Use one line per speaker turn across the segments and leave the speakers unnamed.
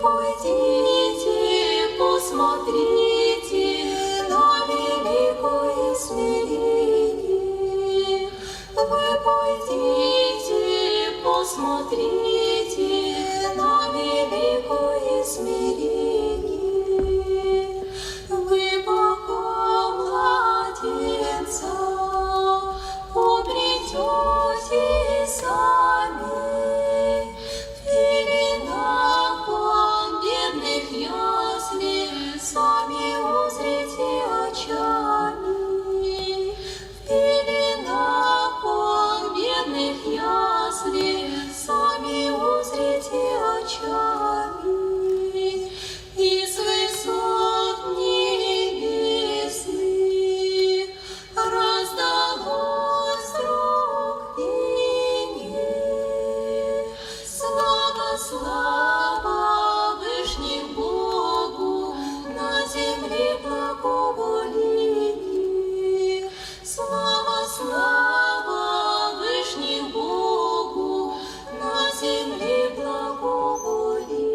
пойдите, посмотрите на великое смирение. Вы пойдите, посмотрите на великое смирение. Вы пока младенца обретете сами. Сами узрите очами, в пеленах он бедных ясли, сами узрите очами, из высот небесных раздалось вдруг пение. Слава, слава Вышних Богу, на земле благоволение. Слава, слава Вышних Богу, на земле благоволение.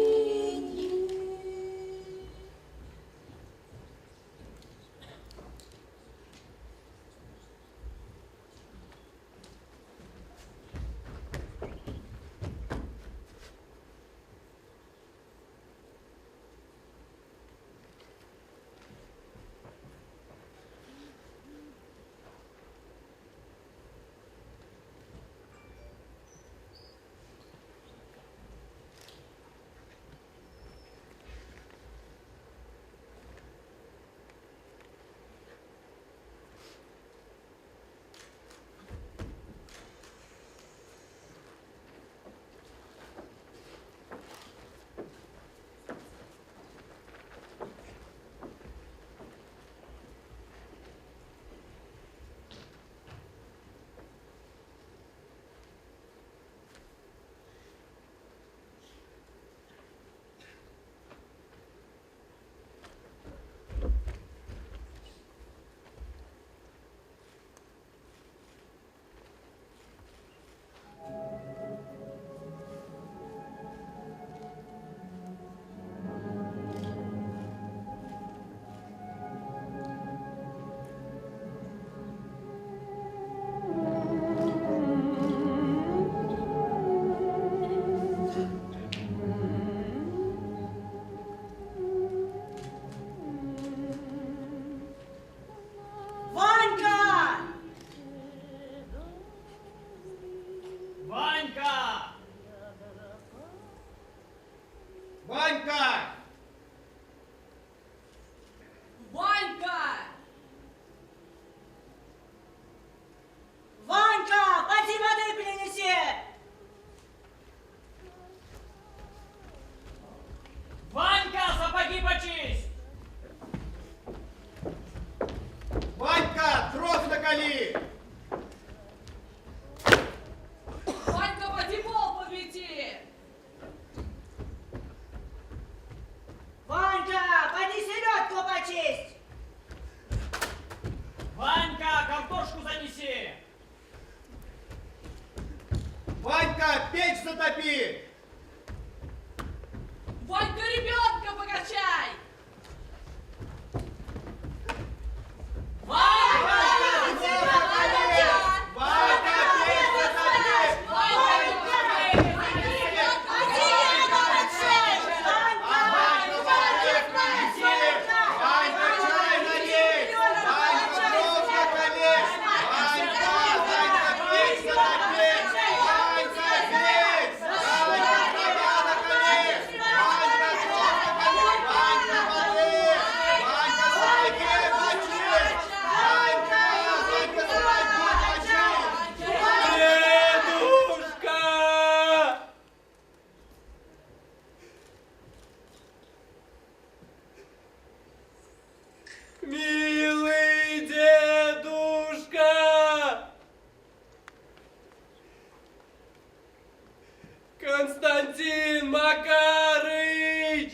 Константин Макарыч!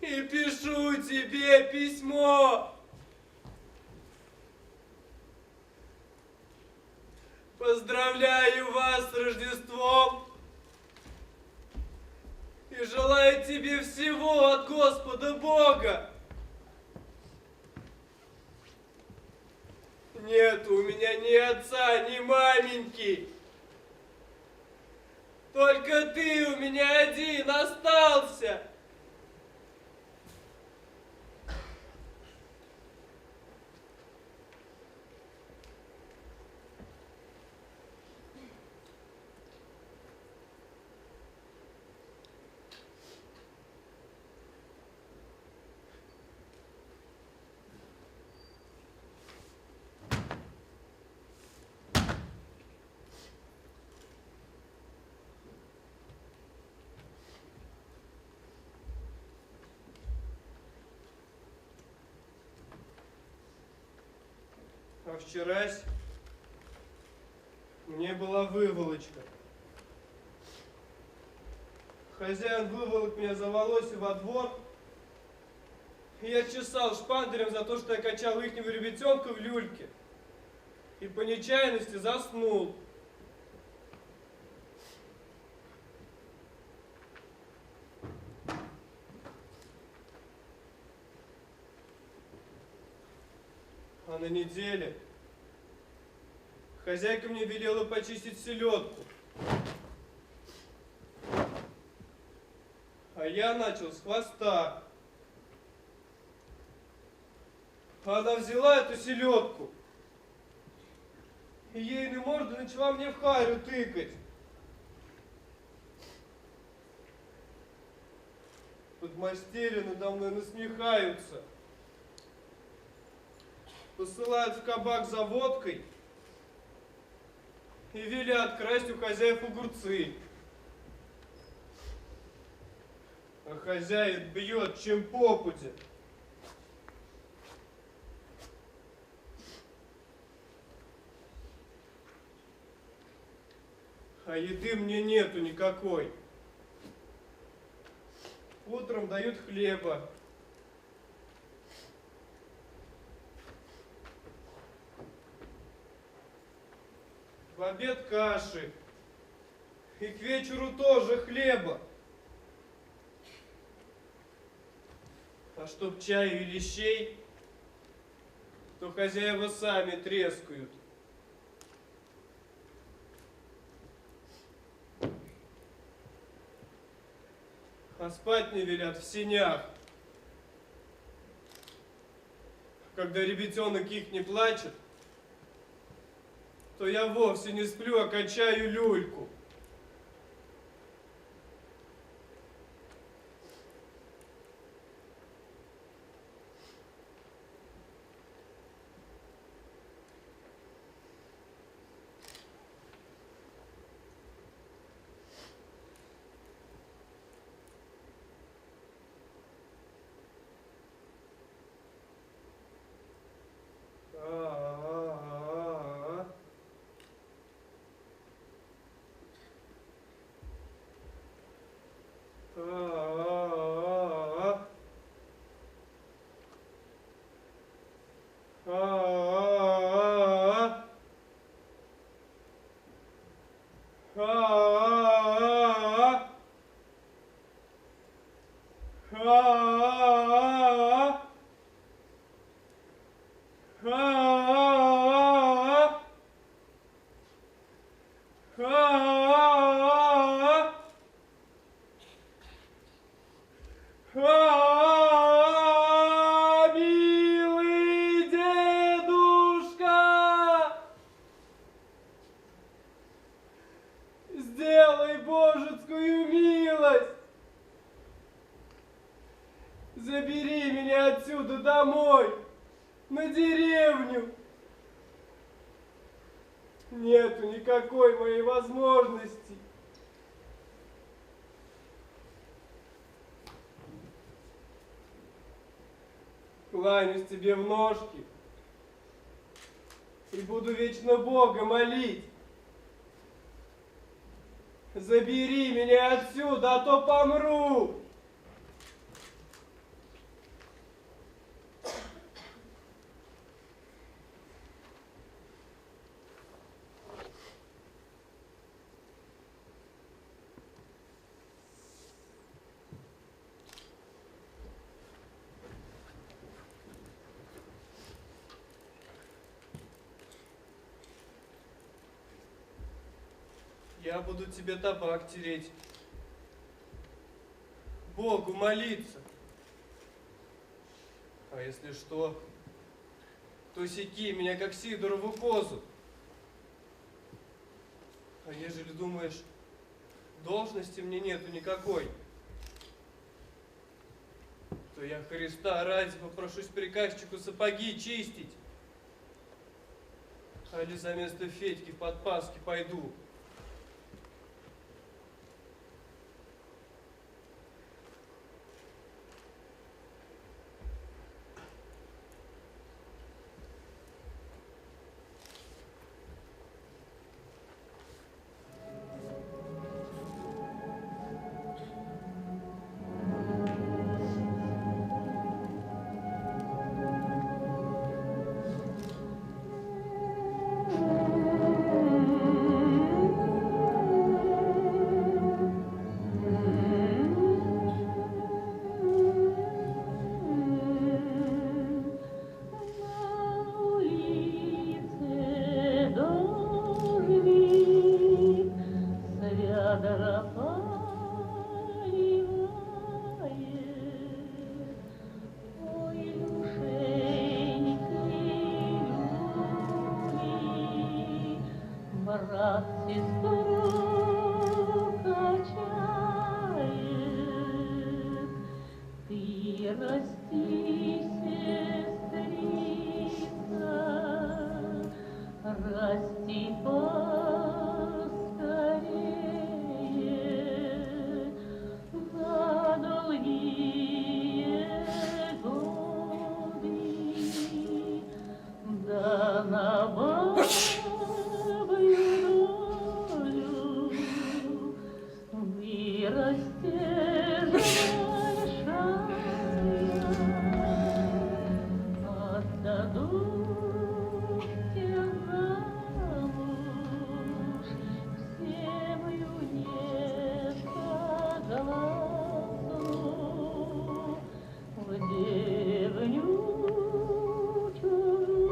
И пишу тебе письмо. Поздравляю вас с Рождеством тебе всего от Господа Бога. Нет у меня ни отца, ни маменьки. Только ты у меня один остался. А вчерась мне была выволочка. Хозяин выволок меня за волосы во двор, и я чесал шпандерем за то, что я качал ихнего ребятенка в люльке. И по нечаянности заснул. А на неделе хозяйка мне велела почистить селедку. А я начал с хвоста. Она взяла эту селедку и ейной мордой начала мне в харю тыкать. Подмастерья надо мной насмехаются. Посылают в кабак за водкой и велят красть у хозяев огурцы. А хозяин бьет, чем попудя. А еды мне нету никакой. Утром дают хлеба. В обед каши. И к вечеру тоже хлеба. А чтоб чаю или щей, то хозяева сами трескают. А спать мне велят в сенях. Когда ребятенок их не плачет, то я вовсе не сплю, а качаю люльку. Милый дедушка, сделай божескую милость, забери меня отсюда домой, на деревню. Нету никакой моей возможности. Кланяюсь тебе в ножки и буду вечно Бога молить. Забери меня отсюда, а то помру. Я буду тебе табак тереть, Богу молиться. А если что, то секи меня, как Сидорову козу. А ежели думаешь, должности мне нету никакой, то я Христа ради попрошусь приказчику сапоги чистить. Али за место Федьки в подпаски пойду.
Брат сестру качает, ты расти, сестрица, расти поскорее за долгие годы, да на вырастешь большая, отдадут тебя замуж, в семью несогласную, в деревню чужую.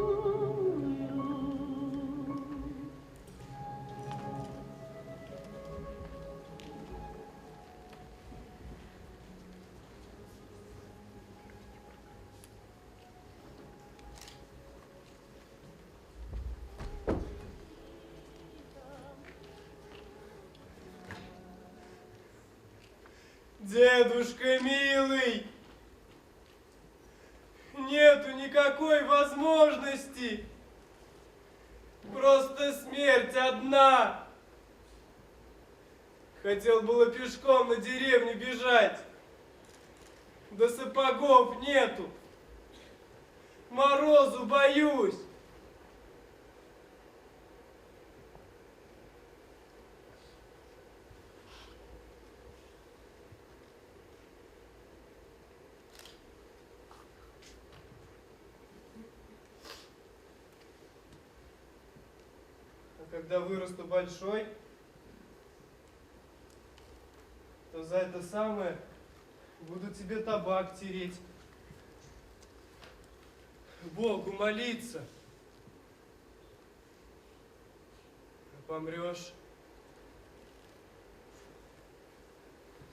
Дедушка милый, нету никакой возможности. Просто смерть одна. Хотел было пешком на деревню бежать, да сапогов нету. Морозу боюсь. Когда вырасту большой, то за это самое буду тебе табак тереть, Богу молиться. А помрешь,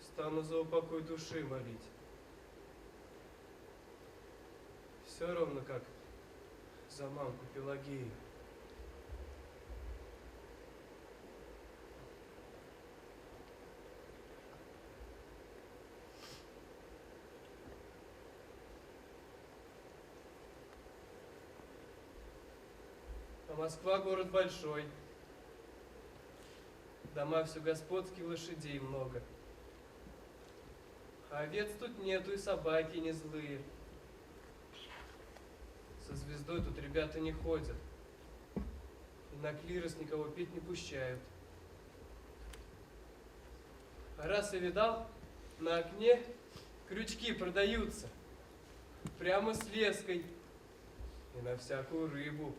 стану за упокой души молить. Все равно как за мамку Пелагею. Москва город большой, дома все господские, лошадей много. А овец тут нету и собаки не злые. Со звездой тут ребята не ходят, и на клирос никого петь не пущают. А раз я видал, на окне крючки продаются, прямо с леской, и на всякую рыбу.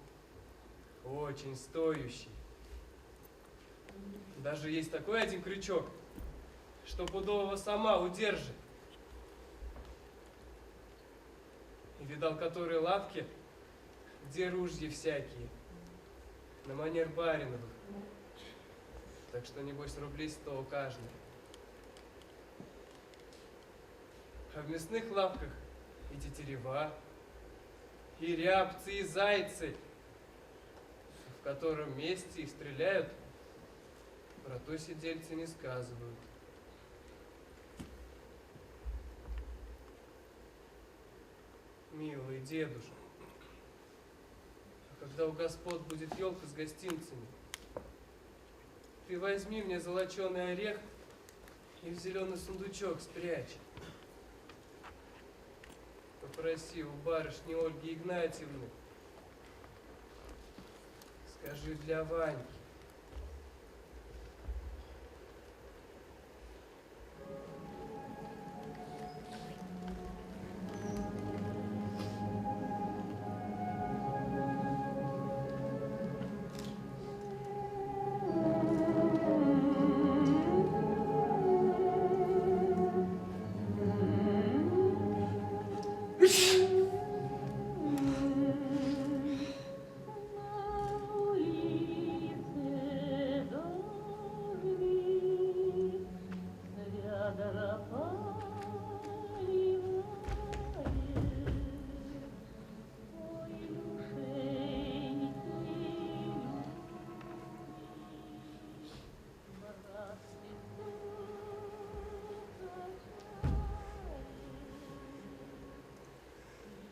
Очень стоящий. Даже есть такой один крючок, что пудового сама удержит. И видал, которые лавки, где ружья всякие, на манер бариновых. Так что, небось, рублей 100 каждый. А в мясных лавках и тетерева, и рябцы, и зайцы, в котором месте их стреляют, про то сидельцы не сказывают. Милый дедушка, а когда у господ будет елка с гостинцами, ты возьми мне золоченый орех и в зеленый сундучок спрячь. Попроси у барышни Ольги Игнатьевны. Скажи для Ваньки.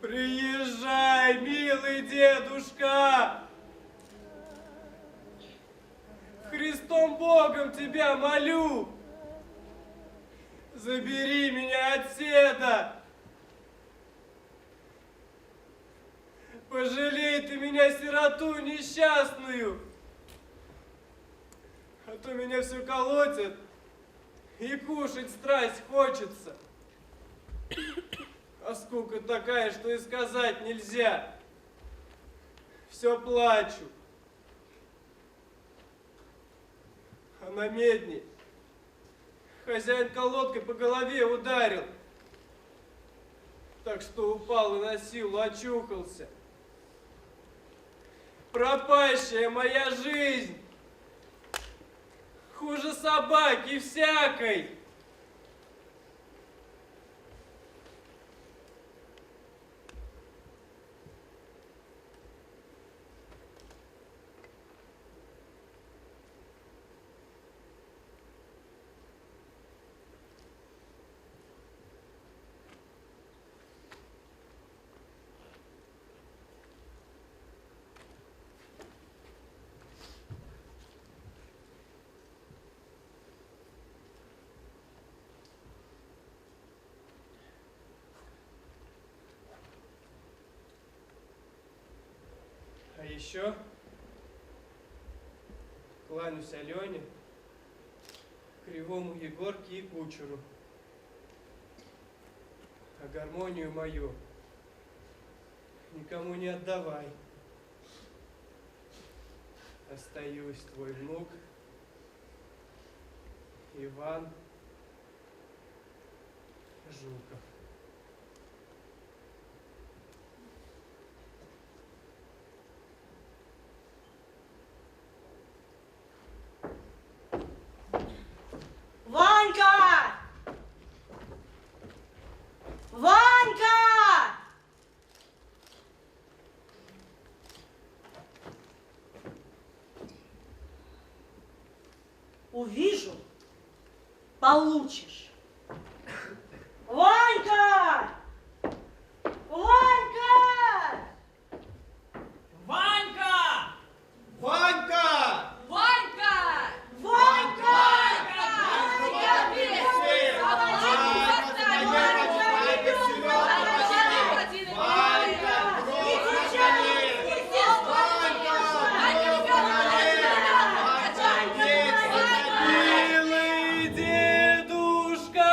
Приезжай, милый дедушка! Христом Богом тебя молю! Забери меня отседа! Пожалей ты меня, сироту несчастную! А то меня все колотит, и кушать страсть хочется. А скука такая, что и сказать нельзя. Все плачу. А на медне хозяин колодкой по голове ударил, так что упал и на силу очухался. Пропащая моя жизнь, хуже собаки всякой. А еще кланяюсь Алене, Кривому Егорке и кучеру. А гармонию мою никому не отдавай. Остаюсь твой внук Иван Жуков.
Ванька! Ванька! Увижу, получишь. Ванька! Ванька!
Ванька!
Ванька!
Ванька!
Ванька!
Милый дедушка!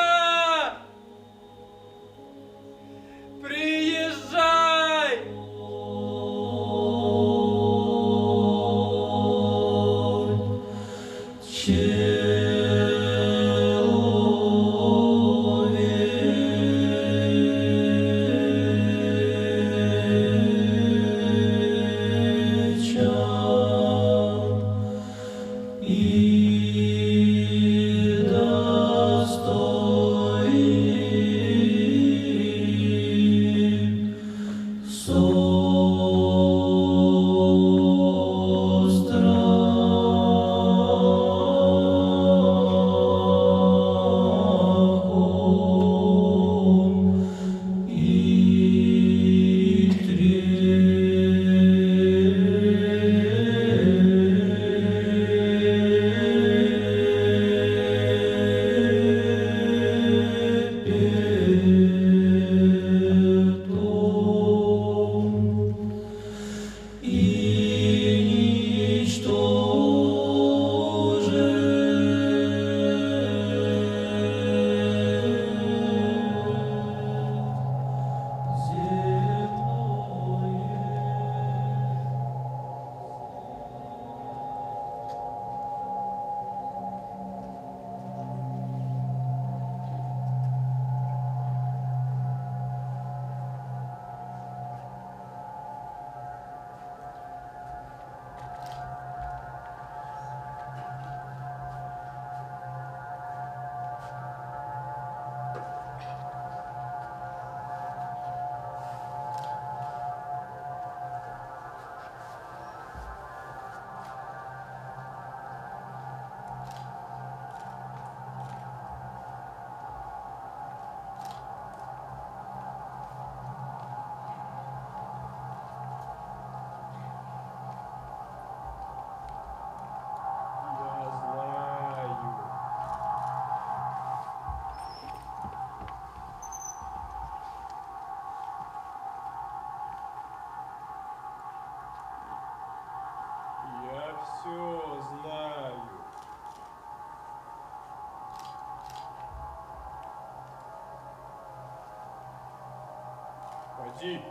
Иди.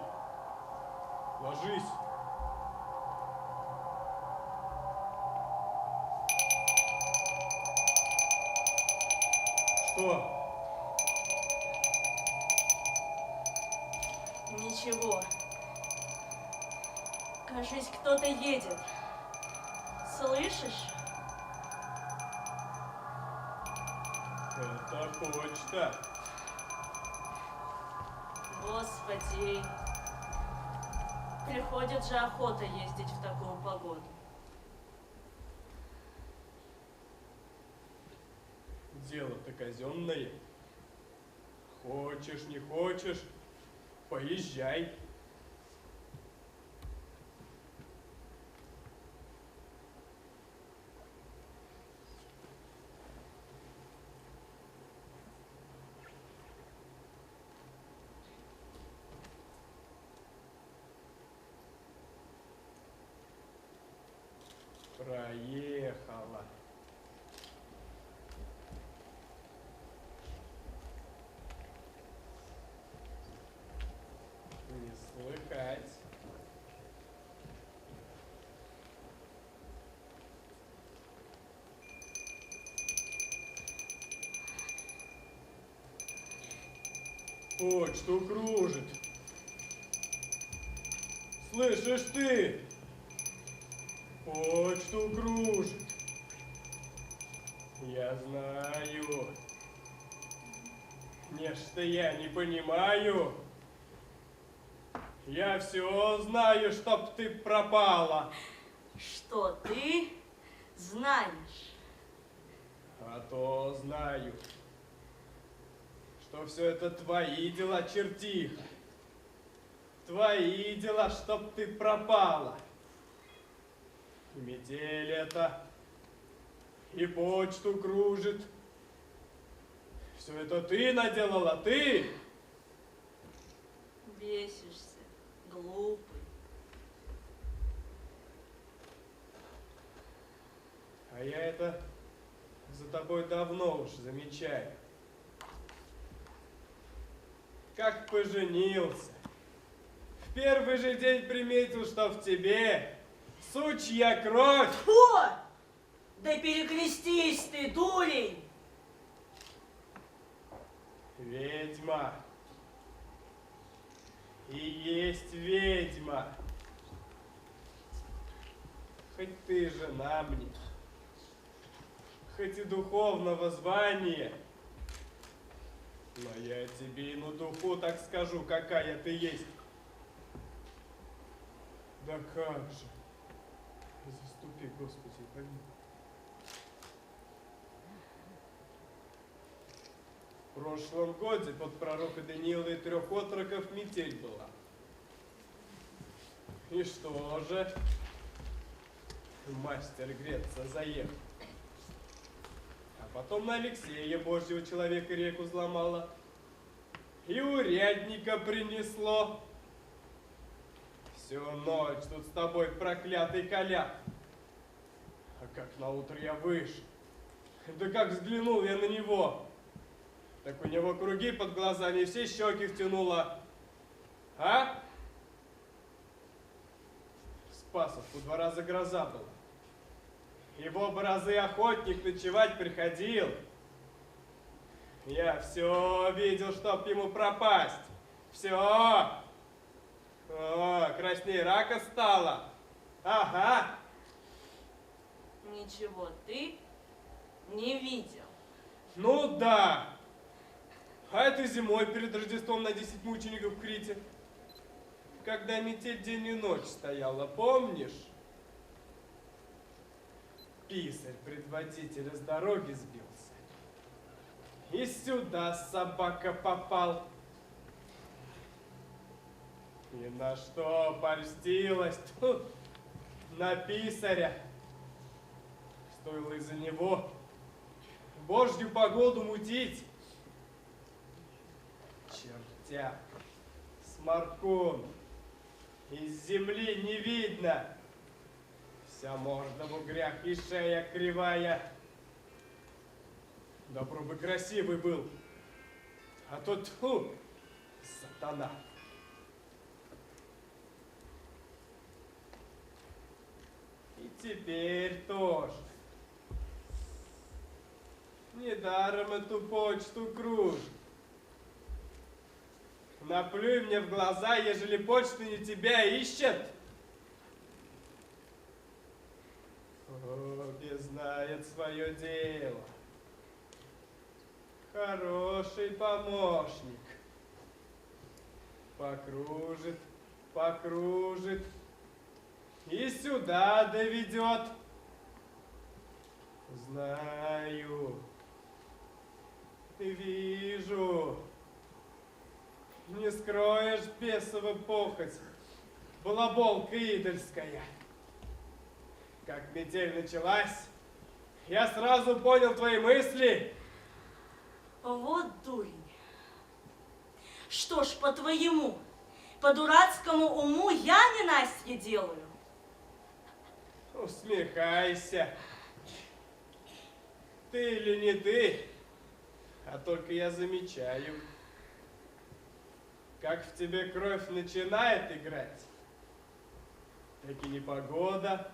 Ложись. Что?
Ничего. Кажись, кто-то едет. Слышишь?
Это почта.
Господи. Приходит же охота ездить в такую погоду.
Дело-то казенное. Хочешь, не хочешь, поезжай. Проехала. Не слыхать. Почту кружит. Слышишь ты? Почту кружит. Я знаю. Нечто я не понимаю. Я все знаю, чтоб ты пропала.
Что ты знаешь?
А то знаю, что все это твои дела, чертиха. Твои дела, чтоб ты пропала. И метель это, и почту кружит. Все это ты наделала, ты.
Бесишься, глупый.
А я это за тобой давно уж замечаю. Как поженился. В первый же день приметил, что в тебе сучья кровь.
Фу! Да перекрестись ты, дурень!
Ведьма. И есть ведьма. Хоть ты жена мне, хоть и духовного звания, но я тебе и на духу так скажу, какая ты есть. Да как же? Заступи, Господи, помилуй. В прошлом годе под пророка Даниила и 3 отроков метель была. И что же? Мастер греться заехал. А потом на Алексея, Божьего человека, реку взломала. И урядника принесло. Всю ночь тут с тобой проклятый коляк. А как наутро я вышел, да как взглянул я на него, так у него круги под глазами, все щеки втянуло. А? В Спасовку 2 раза гроза была. И в оба разы охотник ночевать приходил. Я все видел, чтоб ему пропасть. Все. О, красней рака стало. Ага.
Ничего ты не видел.
Ну да. А это зимой перед Рождеством на 10 мучеников в Крите. Когда метель день и ночь стояла, помнишь? Писарь, предводитель, с дороги сбился. И сюда собака попал. И на что польстилась тут? На писаря. Стоило из-за него Божью погоду мутить. Чертяк, сморкун, из земли не видно. Вся морда в угрях и шея кривая. Добро бы красивый был, а то тьфу, сатана. теперь тоже. Недаром эту почту кружит. Наплюй мне в глаза, ежели почта не тебя ищет. Обе знает свое дело. Хороший помощник. Покружит, покружит и сюда доведет. Знаю, вижу, не скроешь бесову похоть, балаболка идольская. Как метель началась, я сразу понял твои мысли.
Вот дурень. Что ж, по-твоему, по дурацкому уму я ненастье делаю?
Усмехайся. Ты или не ты, а только я замечаю, как в тебе кровь начинает играть, так и непогода.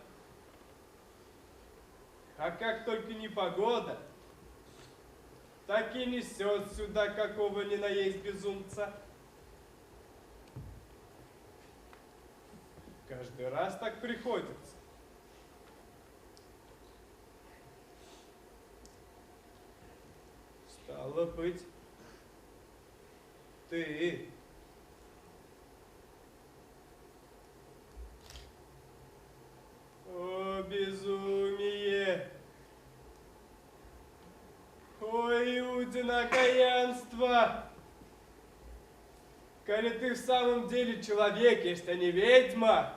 А как только непогода, так и несет сюда какого ни на есть безумца. Каждый раз так приходится. Стало быть, ты. О, безумие! Ой, Иудина окаянство! Коли ты в самом деле человек, если не ведьма,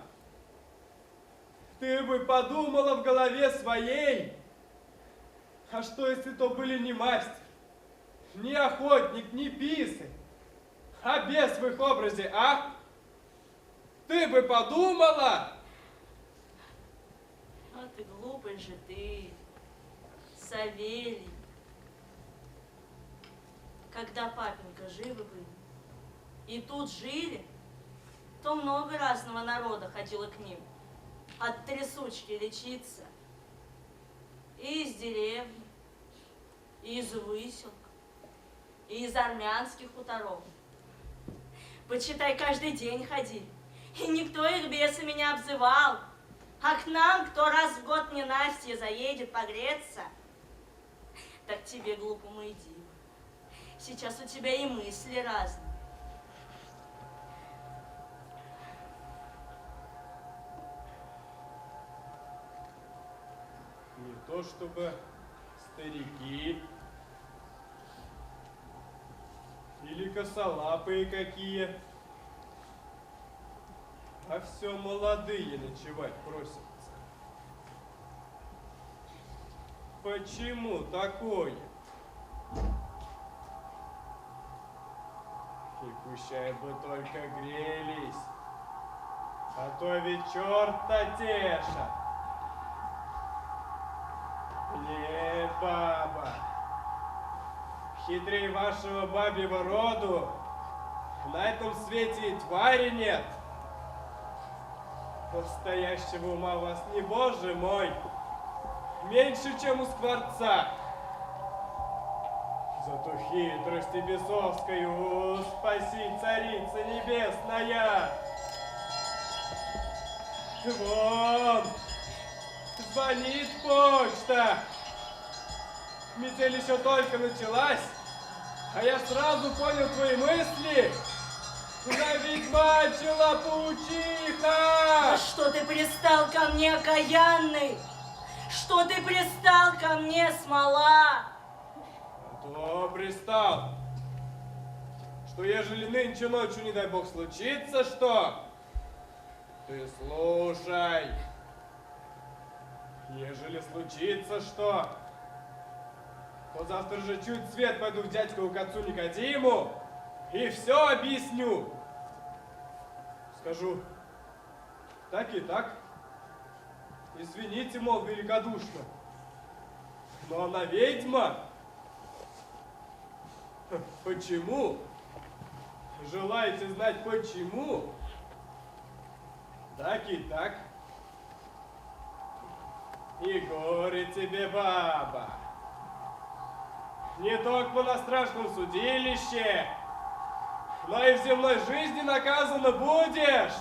ты бы подумала в голове своей, а что если то были не мастер, не охотник, не писарь, а бес в их образе, а? Ты бы подумала?
А ты глупый же ты, Савелий. Когда папенька живы были и тут жили, то много разного народа ходило к ним от трясучки лечиться. И из деревни, и из выселок, и из армянских хуторов. Почитай, каждый день ходили, и никто их бесами не обзывал. А к нам, кто раз в год ненастье заедет погреться, так тебе, глупому, и диво. Сейчас у тебя и мысли разные.
Не то чтобы старики или косолапые какие, а все молодые ночевать просятся. Почему такое? И пущай бы только грелись, а то ведь черта тешат. Нет, баба, хитрей вашего бабьего роду на этом свете и твари нет. Настоящего ума у вас не, боже мой, меньше, чем у скворца. Зато хитрости бесовскую спаси, царица небесная. Вон, звонит почта. Метель еще только началась, а я сразу понял твои мысли. Наведьмачила паучиха!
А что ты пристал ко мне, окаянный? Что ты пристал ко мне, смола?
А то пристал, что ежели нынче ночью, не дай бог, случится что, ты слушай. Ежели случится что, то завтра же чуть свет пойду к дядьку к отцу Никодиму и все объясню. Скажу, так и так. Извините, мол, великодушно, но она ведьма. Почему? Желаете знать почему? Так и так. И горе тебе, баба. Не только на страшном судилище, но и в земной жизни наказана будешь.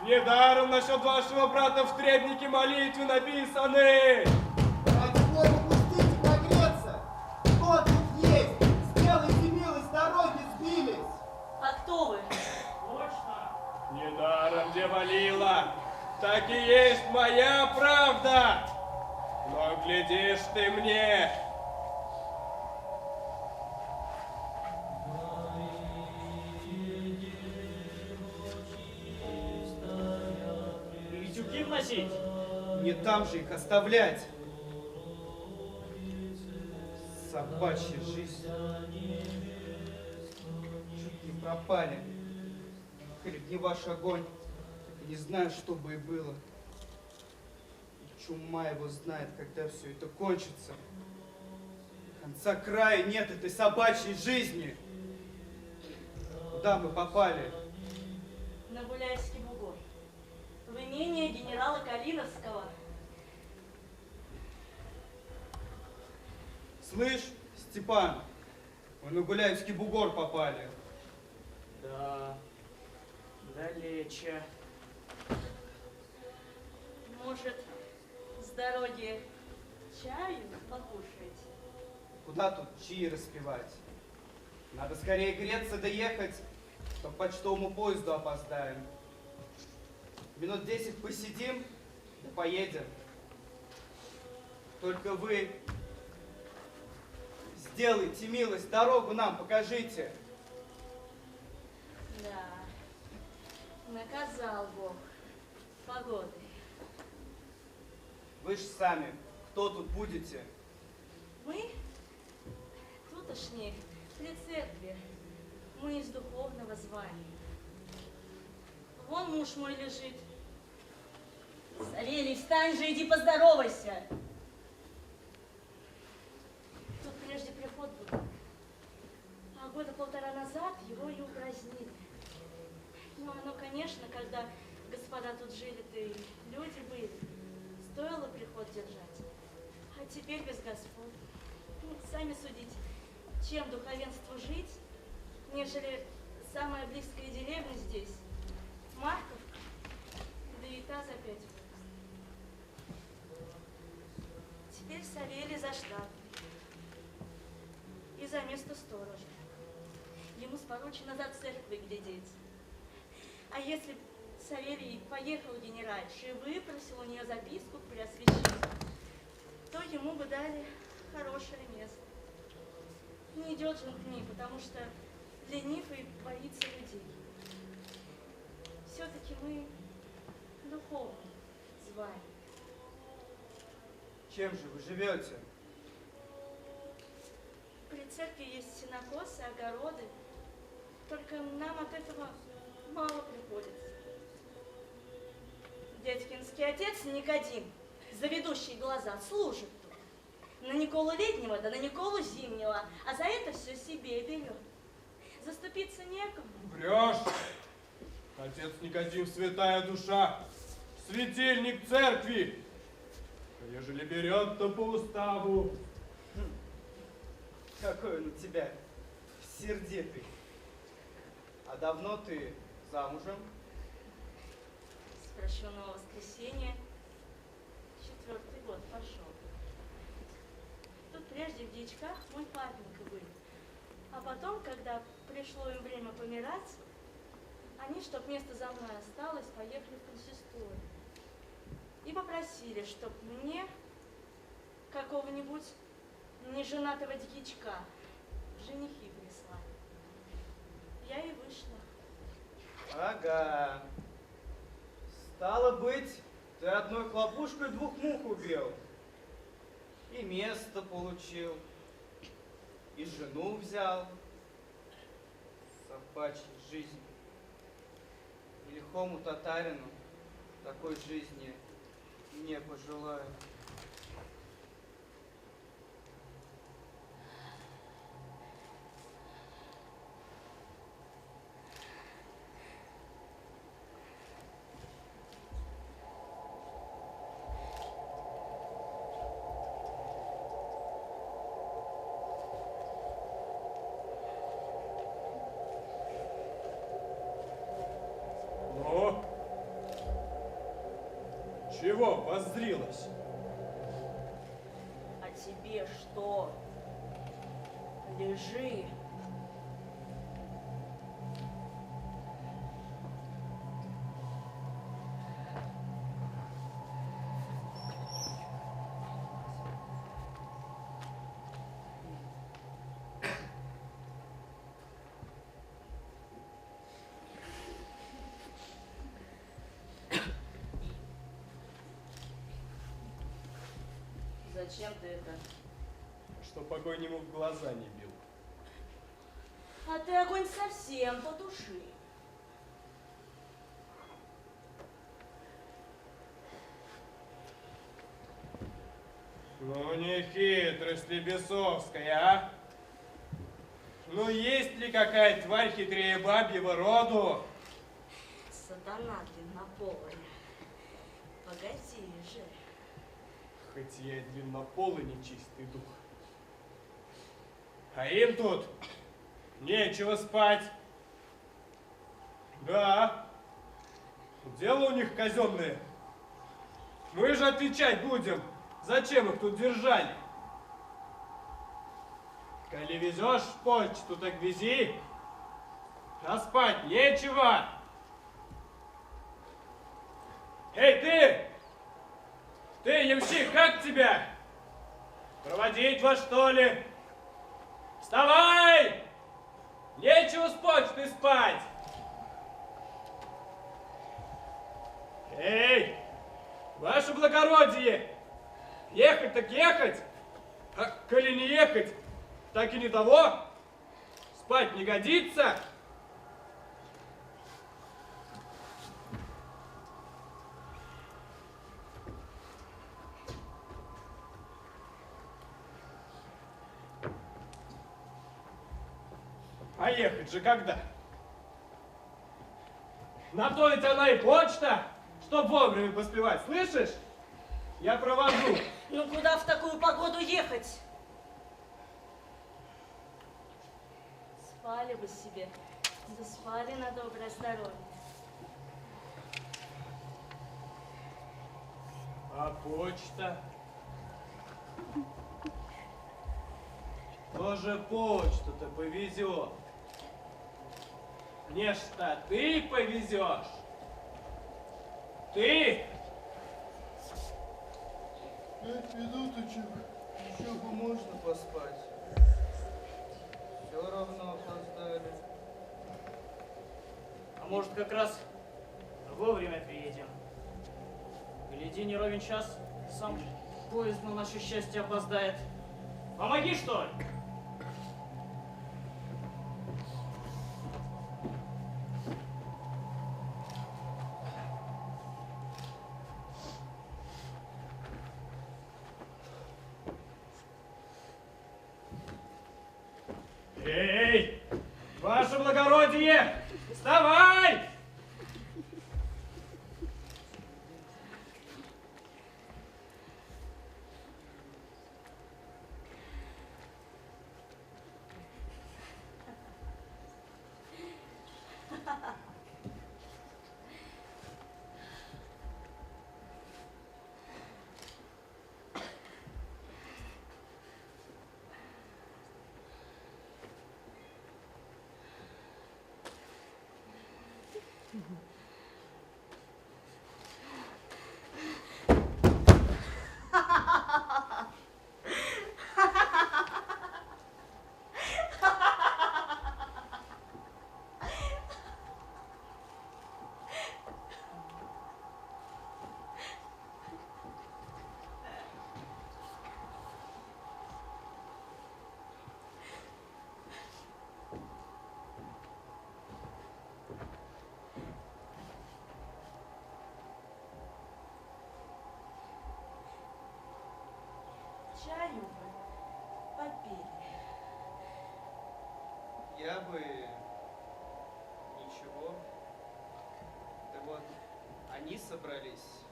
Недаром насчет вашего брата в требнике молитвы написаны.
Ради Бога, пустите погреться! Кто тут есть? Сделайте милость, дороги сбились!
А кто вы?
Недаром где молила, так и есть моя правда. Но глядишь ты мне.
И тюки вносить?
Не там же их оставлять! Собачья жизнь. Чуть не пропали. Коли б не ваш огонь, так и не знаю, что бы и было. И чума его знает, когда все это кончится. Конца края нет этой собачьей жизни. Куда мы попали?
На Гуляйский бугор. В имение генерала Калиновского.
Слышь, Степан, мы на Гуляевский бугор попали.
Да, далече.
Может, с дороги чаю покушаете?
Куда тут чаи распевать? Надо скорее греться доехать, что к почтовому поезду опоздаем. Минут 10 посидим и поедем. Только вы сделайте милость, дорогу нам покажите.
Да, наказал Бог погодой.
Вы ж сами, кто тут будете?
Мы, тутошние, при церкви, мы из духовного звания. Вон муж мой лежит. Савелий, встань же, иди поздоровайся. Тут прежде приход был. А года полтора назад его и упразднили. Ну, оно, конечно, когда господа тут жили-то и люди были, стоило приход держать. А теперь без господ. Ну, сами судите, чем духовенству жить, нежели самая близкая деревня здесь, Марков, да и та за 5 верст. Теперь Савелий за штат и за место сторожа. Ему споручено за церковью глядеть. А если б Савелий поехал генеральше и выпросил у нее записку к Преосвящению, то ему бы дали хорошее место. Не идет же он к ней, потому что ленив и боится людей. Все-таки мы духовно зваем.
Чем же вы живете?
При церкви есть сенокосы, огороды, только нам от этого мало приходится. Дядькинский отец Никодим, заведущий глаза, служит тут. На Николу летнего, да на Николу зимнего, а за это все себе берет. Заступиться некому.
Врешь! Отец Никодим, святая душа, светильник церкви. А ежели берет, то по уставу.
Какой он у тебя сердитый. А давно ты замужем?
С прощенного воскресенья 4-й год пошел. Тут прежде в дичках мой папенька был. А потом, когда пришло им время помирать, они, чтоб место за мной осталось, поехали в консисторию. И попросили, чтоб мне какого-нибудь неженатого дьячка в женихи прислали. Я и вышла.
Ага. Стало быть, ты одной хлопушкой 2 мух убил. И место получил, и жену взял. Собачья жизнь. И лихому татарину такой жизни не пожелаю.
Чего воззрилась?
А тебе что? Лежи. Зачем ты это?
Чтоб огонь ему в глаза не бил.
А ты огонь совсем потуши.
Ну не хитрость ли бесовская, а? Ну есть ли какая тварь хитрее бабьего роду?
Сатана длиннополая. Погоди же.
Хоть я и длиннополый нечистый дух. А им тут нечего спать. Да, дело у них казенное. Мы же отвечать будем, зачем их тут держали. Коли везешь в почту, так вези, а спать нечего. Эй, ты! Ты, ямщик, как тебя? Проводить вас, что ли? Вставай! Нечего с почты спать! Эй, ваше благородие! Ехать так ехать, а коли не ехать, так и не того. Спать не годится. А ехать же когда? На то ведь она и почта, чтоб вовремя поспевать, слышишь? Я провожу.
Ну куда в такую погоду ехать? Спали бы себе, да спали на доброе здоровье.
А почта? Тоже почту-то повезет. Мне что, ты повезешь? Ты?
5 минуточек, еще бы можно поспать. Все равно опоздали.
А может, как раз вовремя приедем? Гляди, не ровен час, сам поезд на наше счастье опоздает. Помоги, что ли?
Эй, ваше благородие, вставай!
Чаю бы попили.
Я бы... ничего. Да вот, они собрались.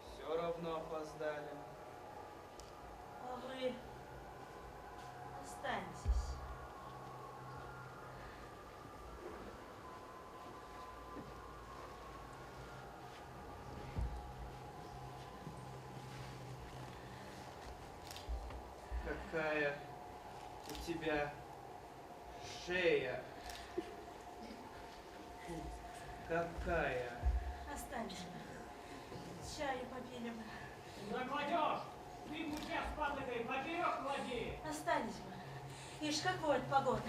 Все равно опоздали.
А вы останьтесь.
какая у тебя шея. Какая.
Останься. Чаю попили бы.
Куда кладешь? Ты мужья с патликой поперек клади.
Останься бы. Ишь, какое погода.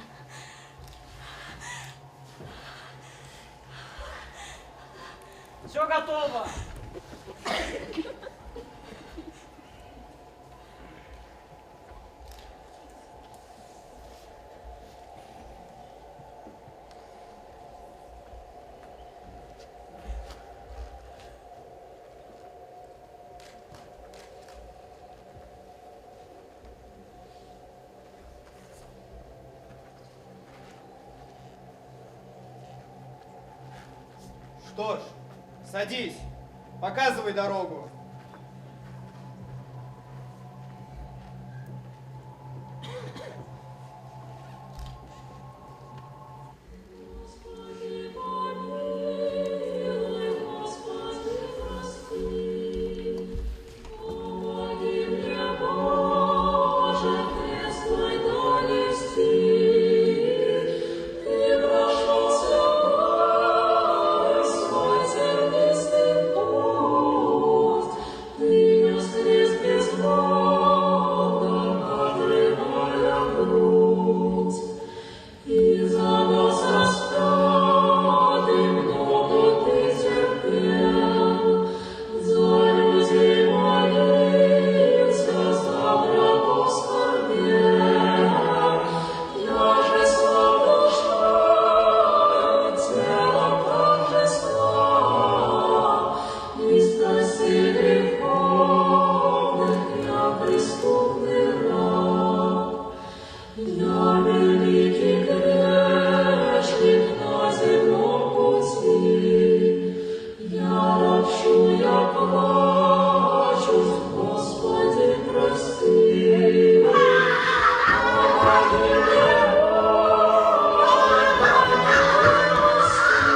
Все готово.
Что ж, садись, показывай дорогу.
Господи, помилуй, Господи, прости. Помоги мне, Боже, крест Твой донести. Ты прошелся мной свой тернистый путь. Ты нес крест безмолвно, отрывая грудь. И за нас распятый много ты терпел, за людей молился, за врагов скорбел. Я же слаб душою, телом также слаб, и страсти греховных я преступный раб. Я великий грешник на земном пути, я ропщу, я плачу, Господи, прости. Помоги мне, Боже, прости,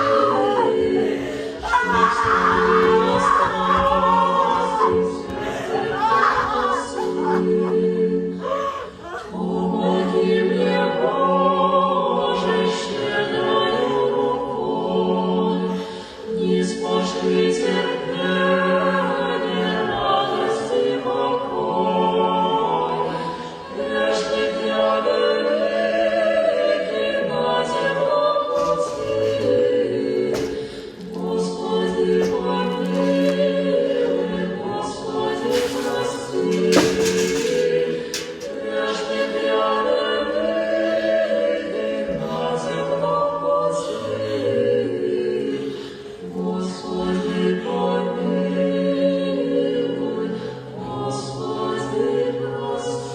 что я страсти помоги мне, Боже, щедрою рукой, не спошли терпение, радость и покой. Грешник я великий на земном пути, Господи, помилуй, Господи, прости. Грешник я великий на земном пути, Господи, помилуй, Господи, прости.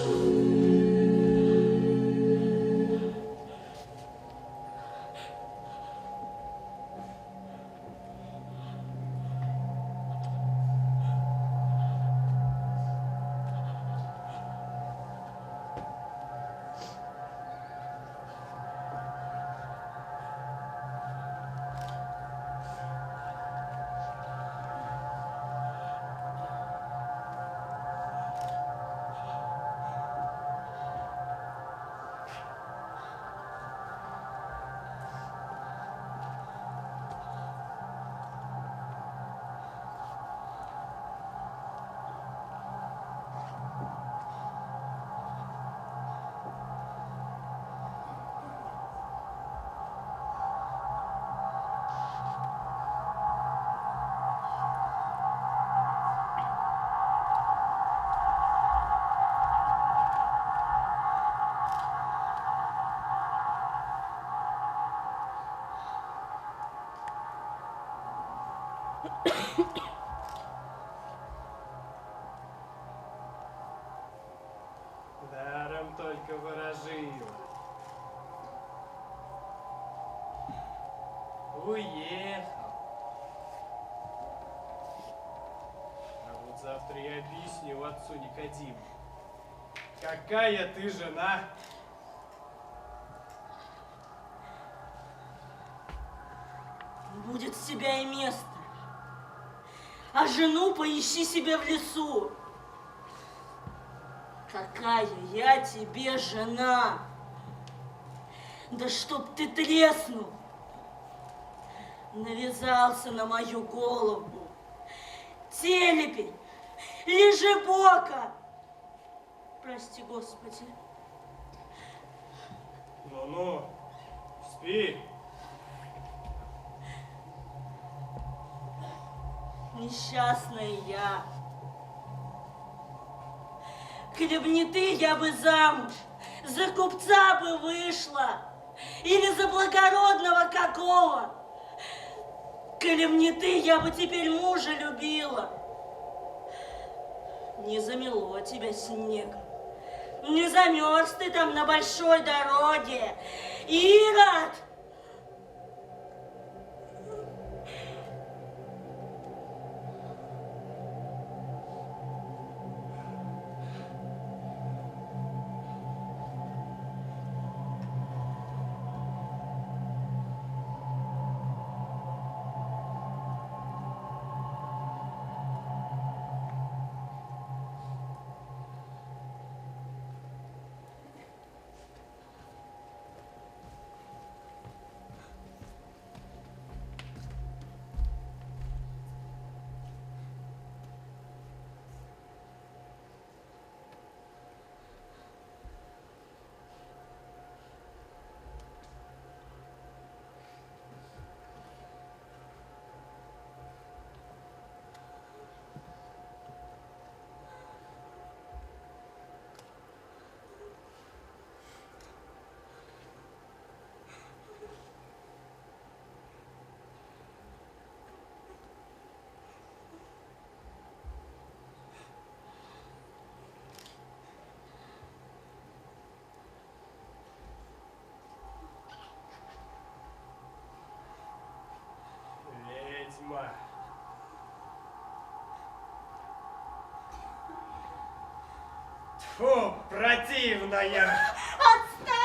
Даром только ворожила. Уехал. А вот завтра я объясню отцу Никодиму. Какая ты жена?
Не будет с тебя и места. А жену поищи себе в лесу. Какая я тебе жена! Да чтоб ты треснул! Навязался на мою голову. Телепень, лежебока! Прости, Господи.
Ну-ну, спи.
Несчастная я. Коли б не ты, я бы замуж за купца бы вышла. Или за благородного какого. Коли б не ты, я бы теперь мужа любила. Не замело тебя снегом. Не замерз ты там на большой дороге. Ирод!
Ведьма. Тьфу, противная!
Отстань!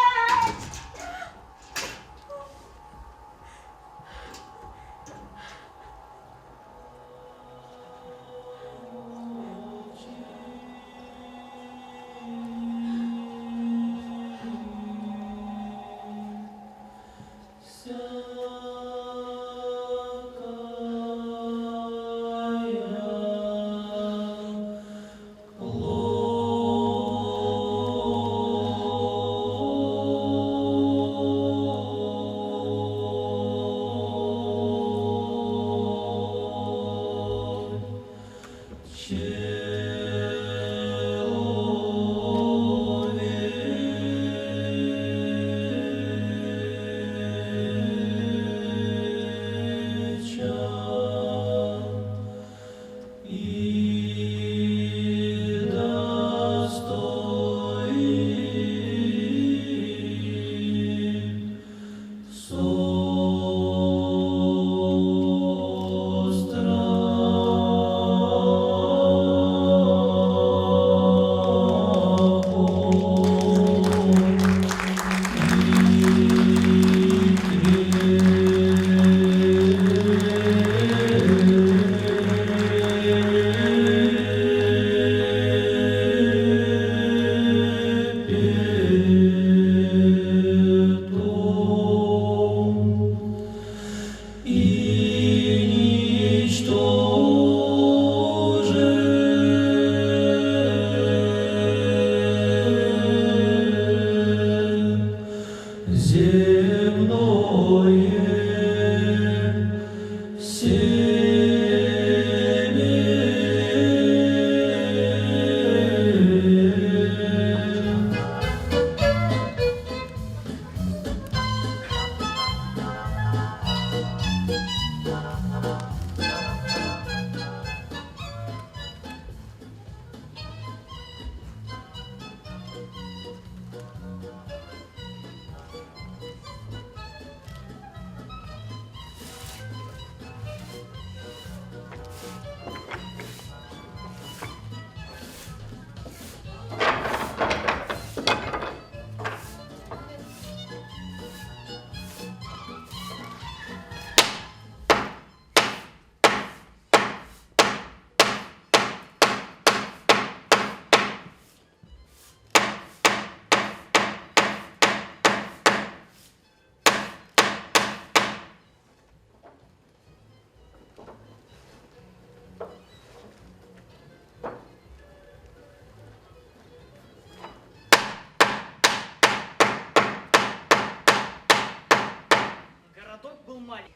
маленький,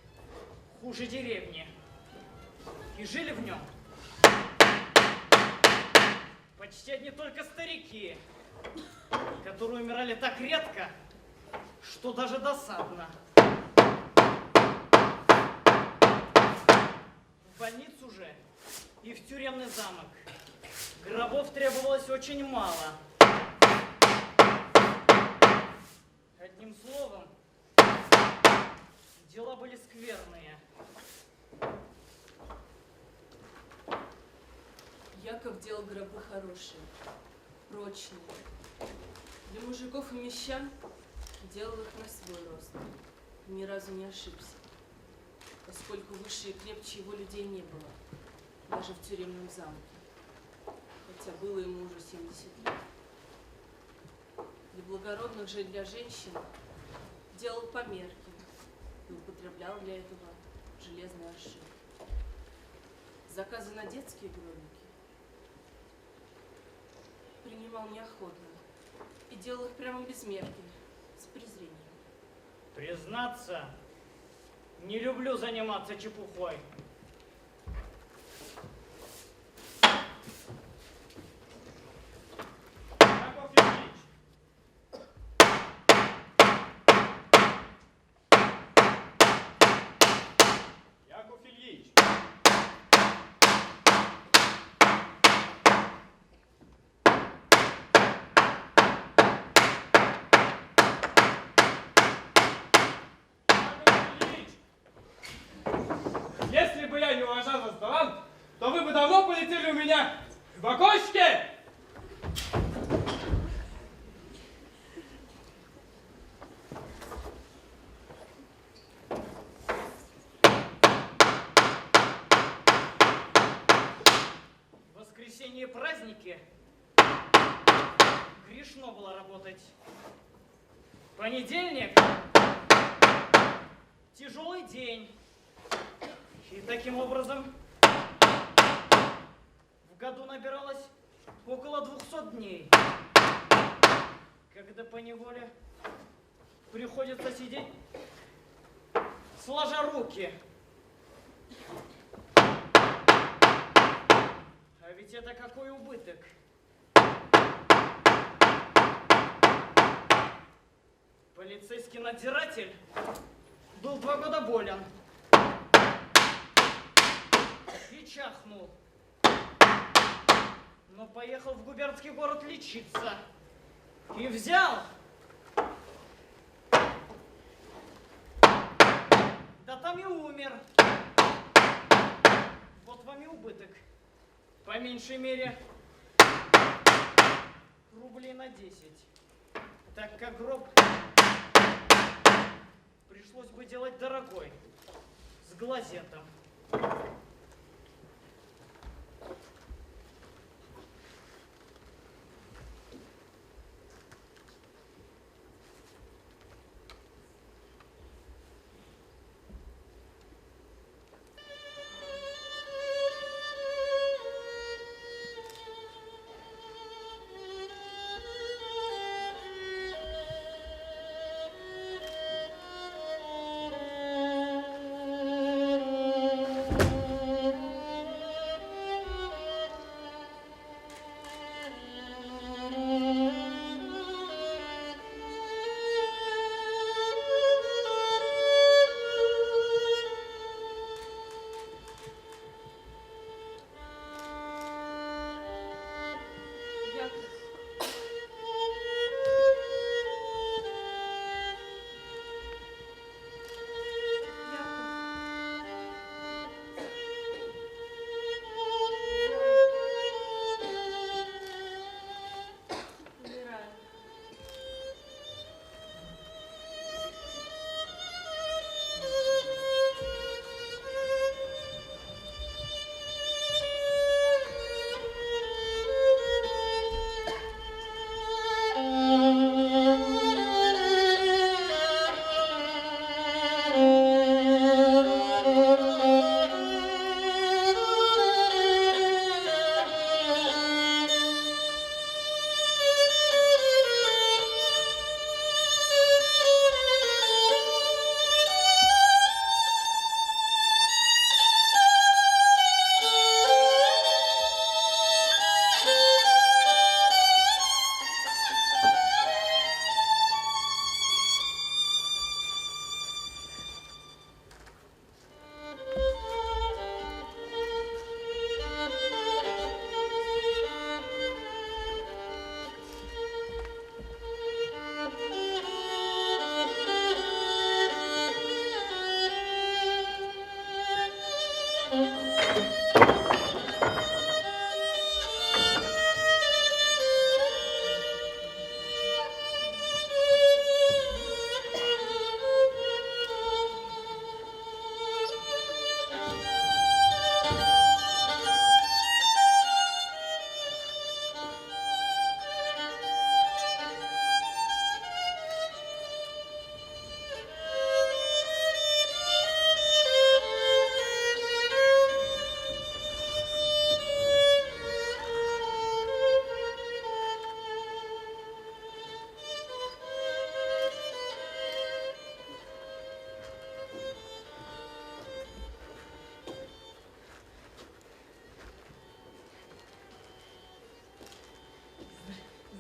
хуже деревни. И жили в нем почти одни только старики, которые умирали так редко, что даже досадно. В больницу же и в тюремный замок гробов требовалось очень мало. Одним словом, дела были скверные.
Яков делал гробы хорошие, прочные. Для мужиков и мещан делал их на свой рост. Ни разу не ошибся, поскольку выше и крепче его людей не было, даже в тюремном замке, хотя было ему уже 70 лет. Для благородных же и для женщин делал померки и употреблял для этого железные аршины. Заказы на детские гробики принимал неохотно и делал их прямо без мерки, с презрением.
Признаться, не люблю заниматься чепухой.
Яков Ильич! Яков Ильич! Если бы я не уважал вас талант, то вы бы давно полетели у меня в окошке!
В воскресенье и праздники грешно было работать. Понедельник – тяжелый день. И таким образом в году набиралось около 200 дней, когда поневоле приходится сидеть сложа руки. А ведь это какой убыток. Полицейский надзиратель был 2 года болен и чахнул, но поехал в губернский город лечиться и взял, да там и умер. Вот вам и убыток. По меньшей мере рублей на 10, так как гроб пришлось бы делать дорогой, с глазетом.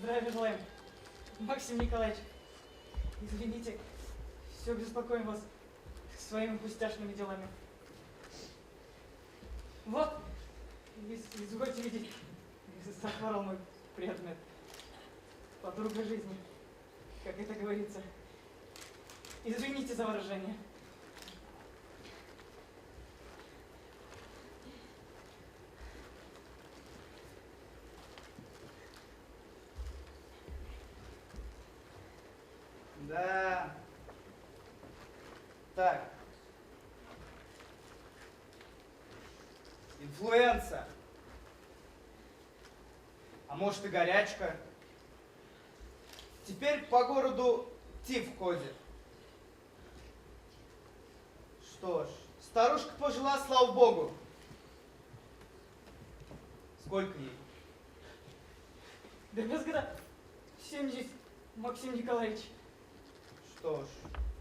Здравия желаем. Максим Николаевич, извините, все беспокоим вас своими пустяшными делами. Вот, извольте видеть, захворал мой предмет. Подруга жизни, как это говорится. Извините за выражение.
Да. Так. Инфлюенса. А может и горячка. Теперь по городу тиф ходит. Что ж, старушка пожила, слава богу. Сколько ей?
Да без года 70, Максим Николаевич.
Что ж,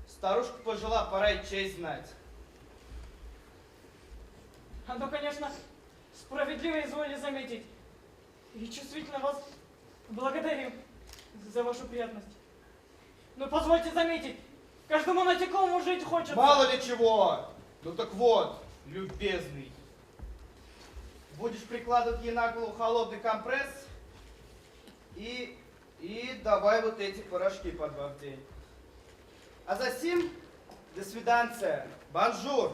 старушка пожила, пора и честь знать.
Оно, конечно, справедливо изволили заметить. И чувствительно вас благодарим за вашу приятность. Но позвольте заметить, каждому насекомому жить хочется.
Мало ли чего. Ну так вот, любезный. Будешь прикладывать ей на голову холодный компресс и давай вот эти порошки по 2 в день. А засим, до свиданция, бонжур.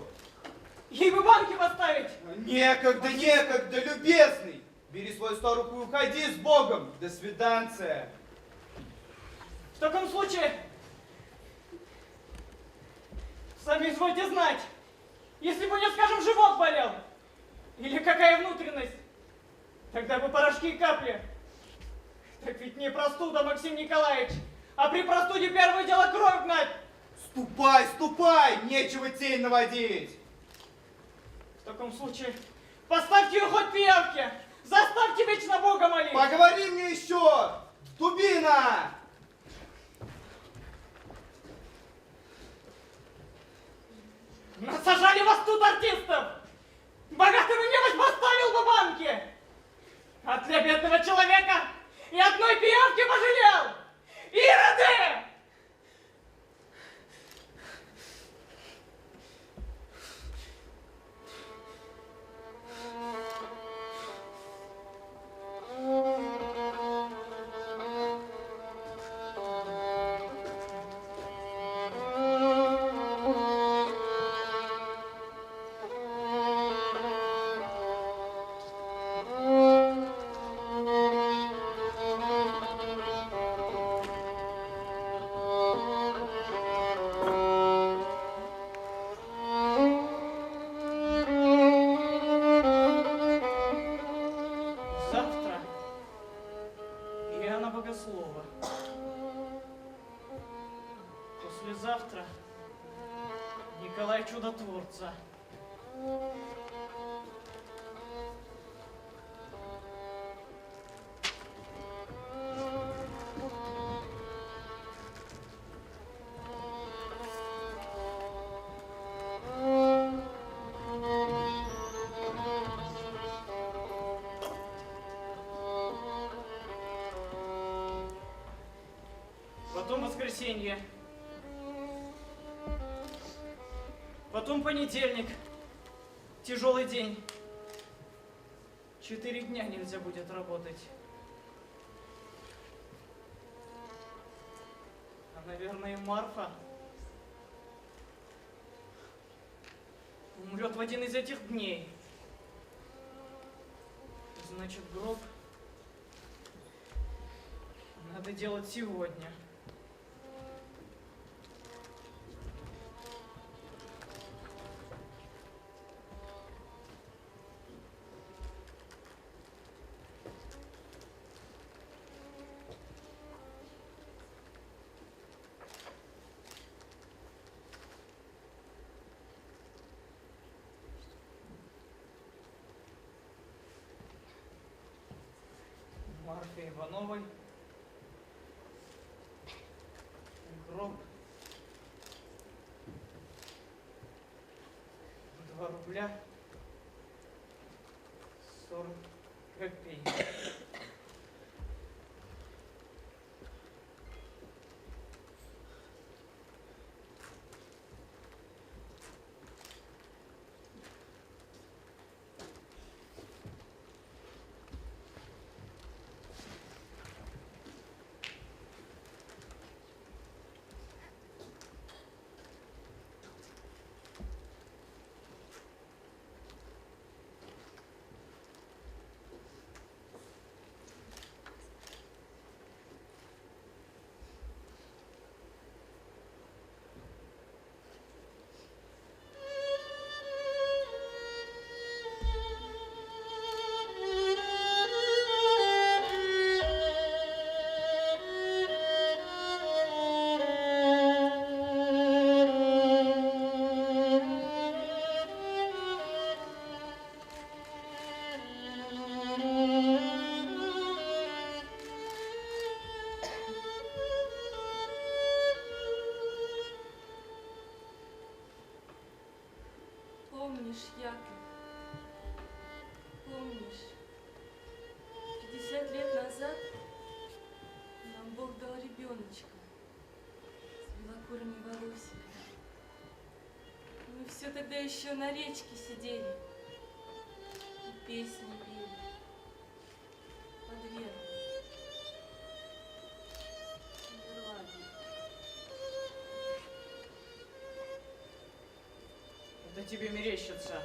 Ей бы банки поставить.
Некогда, некогда, любезный. Бери свою старуху и уходи с Богом. До свиданция.
В таком случае, сами извольте знать, если бы, не скажем, живот болел, или какая внутренность, тогда бы порошки и капли. Так ведь не простуда, Максим Николаевич, а при простуде первое дело кровь гнать.
Ступай, ступай, нечего тень наводить.
В таком случае, поставьте ее хоть пиявки, заставьте вечно Бога молить.
Поговори мне еще, дубина.
Насажали вас тут артистов! Богатому небось поставил бы банки! А для бедного человека и одной пиявки пожалел! Ироды! Завтра Иоанна Богослова. Послезавтра Николай Чудотворца. Потом воскресенье. Потом понедельник. Тяжелый день. 4 дня нельзя будет работать. А, наверное, и Марфа умрет в один из этих дней. Значит, гроб надо делать сегодня. Марфе Ивановой. Гроб. 2 рубля 40 копеек.
Помнишь, Яков? Помнишь? 50 лет назад нам Бог дал ребеночка с белокурыми волосиками. Мы все тогда еще на речке сидели и песни пели под веру. Умерла девка.
Это тебе мерещится.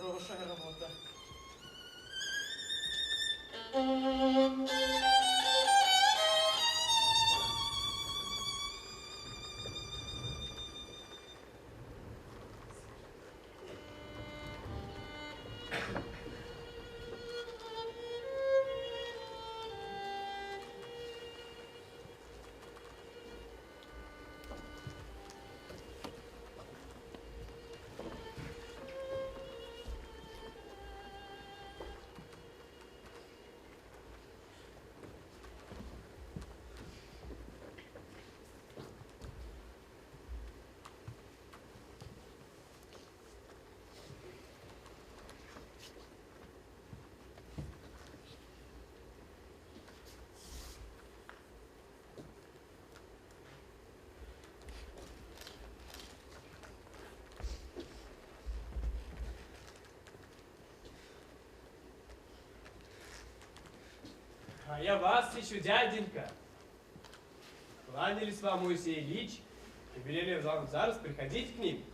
Хорошая работа.
А я вас ищу, дяденька. Кланялись вам Моисей Ильич и велели вам зараз приходить к ним.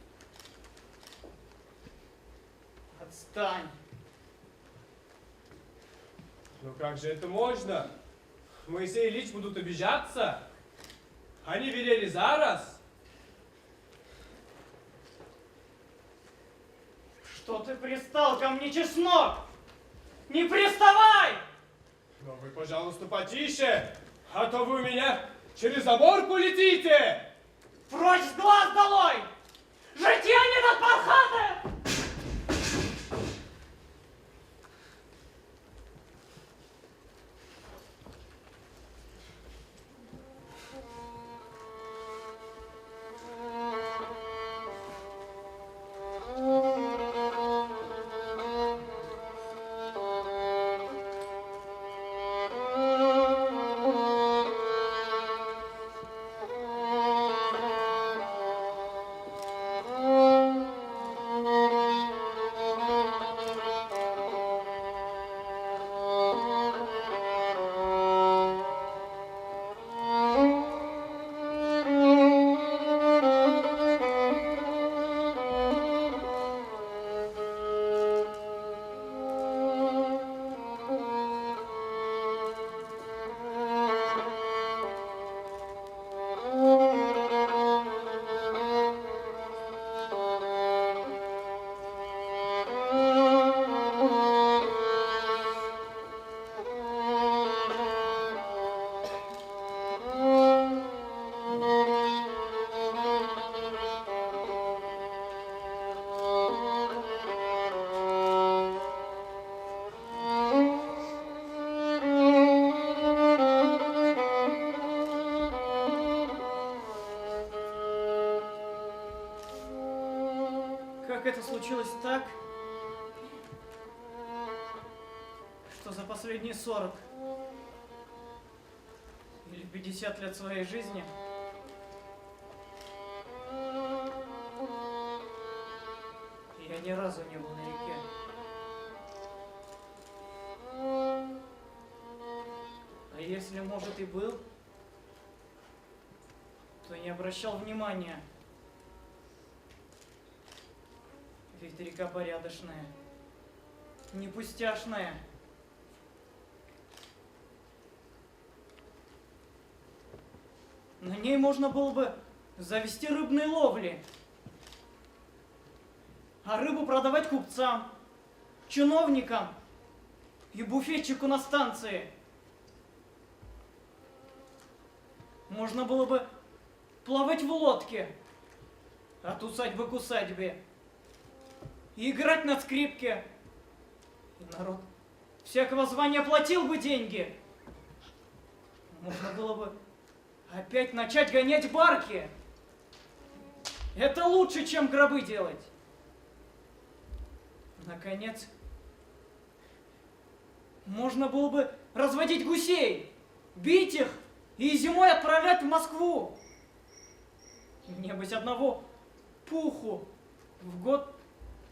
Отстань.
Ну как же это можно? Моисей Ильич будут обижаться. Они велели зараз.
Что ты пристал ко мне, чеснок? Не приставай!
Но вы, пожалуйста, потише, а то вы у меня через забор полетите.
Прочь с глаз долой! Житья не над пархаты! Как это случилось так, что за последние 40 или 50 лет своей жизни я ни разу не был на реке. А если, может, и был, то не обращал внимания. Ведь река порядочная, не пустяшная. На ней можно было бы завести рыбные ловли, а рыбу продавать купцам, чиновникам и буфетчику на станции. Можно было бы плавать в лодке от усадьбы к усадьбе и играть на скрипке. И народ всякого звания платил бы деньги. Можно было бы опять начать гонять барки. Это лучше, чем гробы делать. Наконец, можно было бы разводить гусей, бить их и зимой отправлять в Москву. Небось, одного пуху в год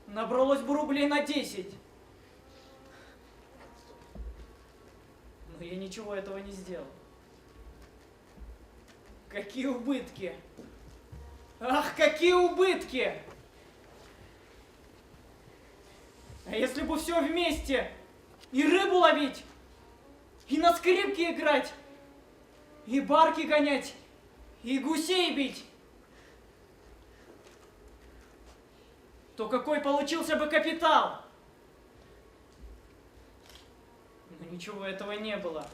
набралось бы рублей на 10. Но я ничего этого не сделал. Какие убытки! Ах, какие убытки! А если бы все вместе, и рыбу ловить, и на скрипке играть, и барки гонять, и гусей бить, то какой получился бы капитал? Но ничего этого не было.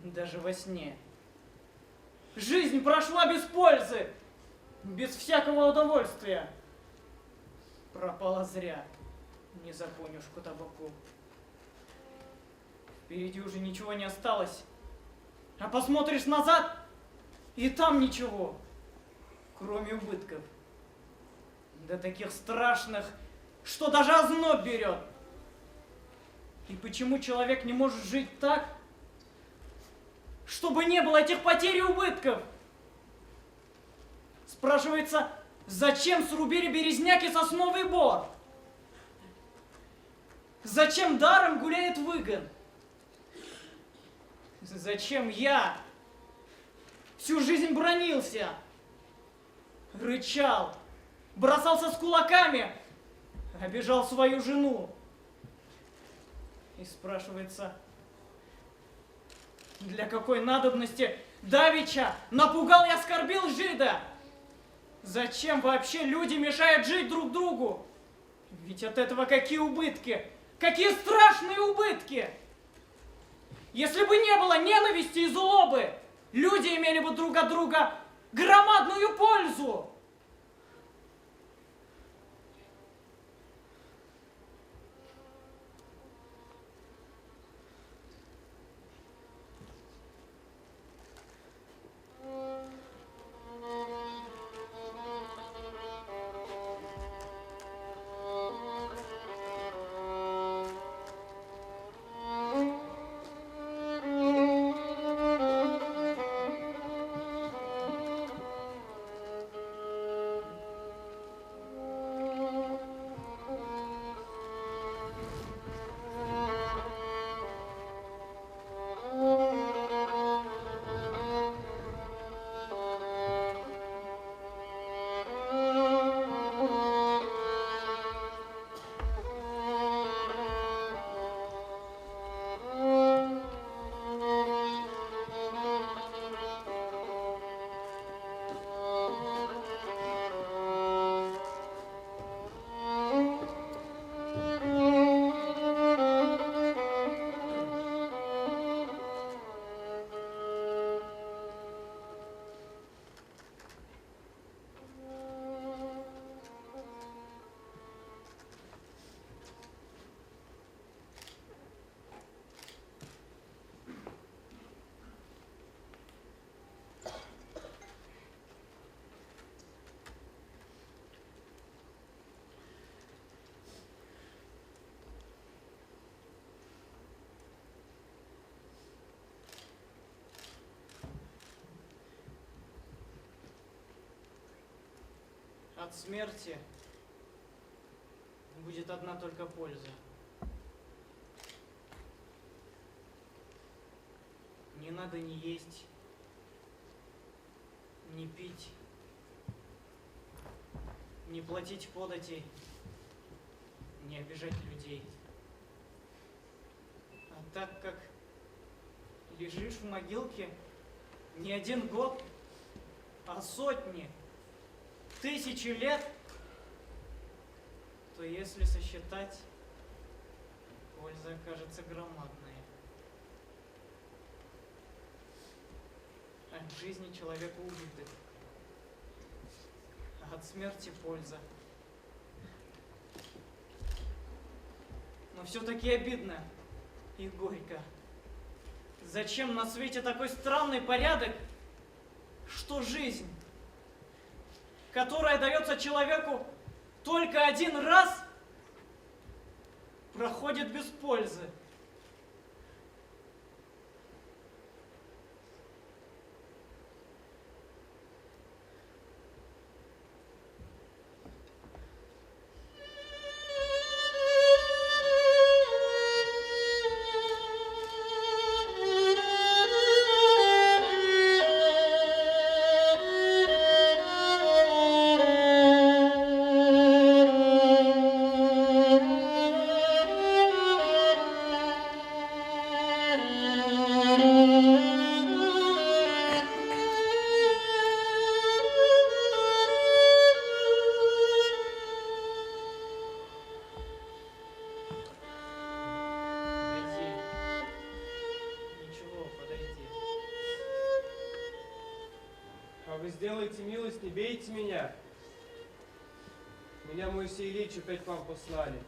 Даже во сне. Жизнь прошла без пользы, без всякого удовольствия. Пропала зря, не за понюшку табаку. Впереди уже ничего не осталось. А посмотришь назад, и там ничего, кроме убытков. Да таких страшных, что даже озноб берет. И почему человек не может жить так, чтобы не было этих потерь и убытков? Спрашивается, зачем срубили березняк и сосновый бор? Зачем даром гуляет выгон? Зачем я всю жизнь бранился, рычал, бросался с кулаками, обижал свою жену? И спрашивается, для какой надобности давеча напугал и оскорбил жида? Зачем вообще люди мешают жить друг другу? Ведь от этого какие убытки? Какие страшные убытки! Если бы не было ненависти и злобы, люди имели бы друг от друга громадную пользу. От смерти будет одна только польза. Не надо ни есть, ни пить, не платить подати, не обижать людей. А так как лежишь в могилке не один год, а сотни, тысячи лет, то если сосчитать, польза окажется громадной. От жизни человека убыток, а от смерти польза. Но все-таки обидно и горько. Зачем на свете такой странный порядок, что жизнь, которая дается человеку только один раз, проходит без пользы?
Сделайте милость, не бейте меня. Меня Моисей Ильич опять к вам послали.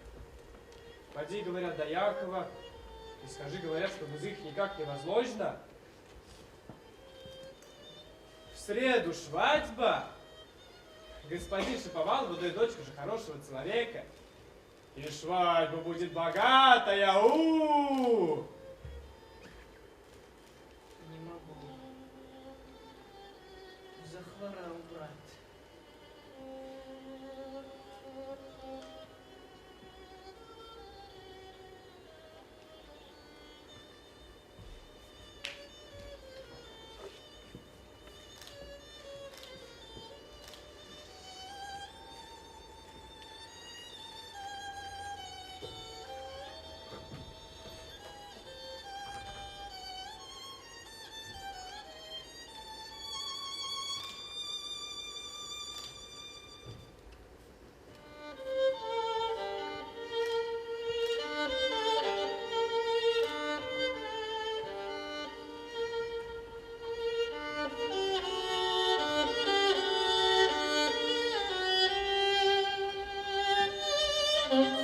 Поди, говорят, до Якова, и скажи, говорят, что без их никак невозможно. В среду свадьба. Господин Шиповал будет дочка же хорошего человека. И свадьба будет богатая. У-у-у!
Не могу. Захворал, брат.
Thank you.